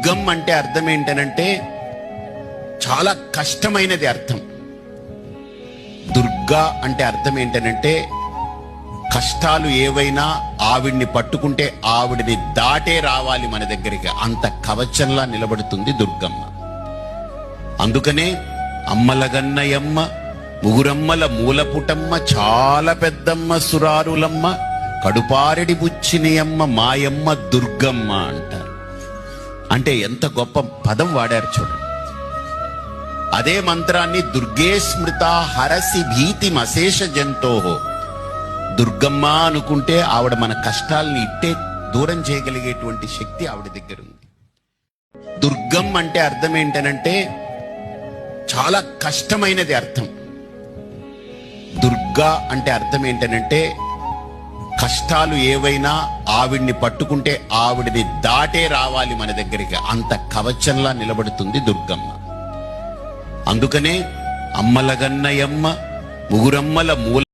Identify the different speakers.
Speaker 1: దుర్గం అంటే అర్థం ఏంటనంటే చాలా కష్టమైనది అర్థం. దుర్గా అంటే అర్థం ఏంటనంటే కష్టాలు ఏవైనా ఆవిడ్ని పట్టుకుంటే ఆవిడిని దాటే రావాలి మన దగ్గరికి, అంత కవచంలా నిలబడుతుంది దుర్గమ్మ. అందుకనే అమ్మలగన్నయమ్మ, ముగురమ్మల మూలపుటమ్మ, చాలా పెద్దమ్మ సురారులమ్మ, కడుపారెడి బుచ్చినియమ్మ, మాయమ్మ దుర్గమ్మ అంటారు. అంటే ఎంత గొప్ప పదం వాడారు చూడండి. అదే మంత్రాన్ని దుర్గే స్మృత హరసి భీతి మశేష జంతోహో, దుర్గమ్మ అనుకుంటే ఆవిడ మన కష్టాలని ఇట్టే దూరం చేయగలిగేటువంటి శక్తి ఆవిడ దగ్గర ఉంది. దుర్గం అంటే అర్థం ఏంటనంటే చాలా కష్టమైనది అర్థం. దుర్గా అంటే అర్థం ఏంటనంటే కష్టాలు ఏవైనా ఆవిడ్ని పట్టుకుంటే ఆవిడిని దాటే రావాలి మన దగ్గరికి, అంత కవచంలా నిలబడుతుంది దుర్గమ్మ. అందుకనే అమ్మలగన్నయమ్మ, ముగురమ్మల మూల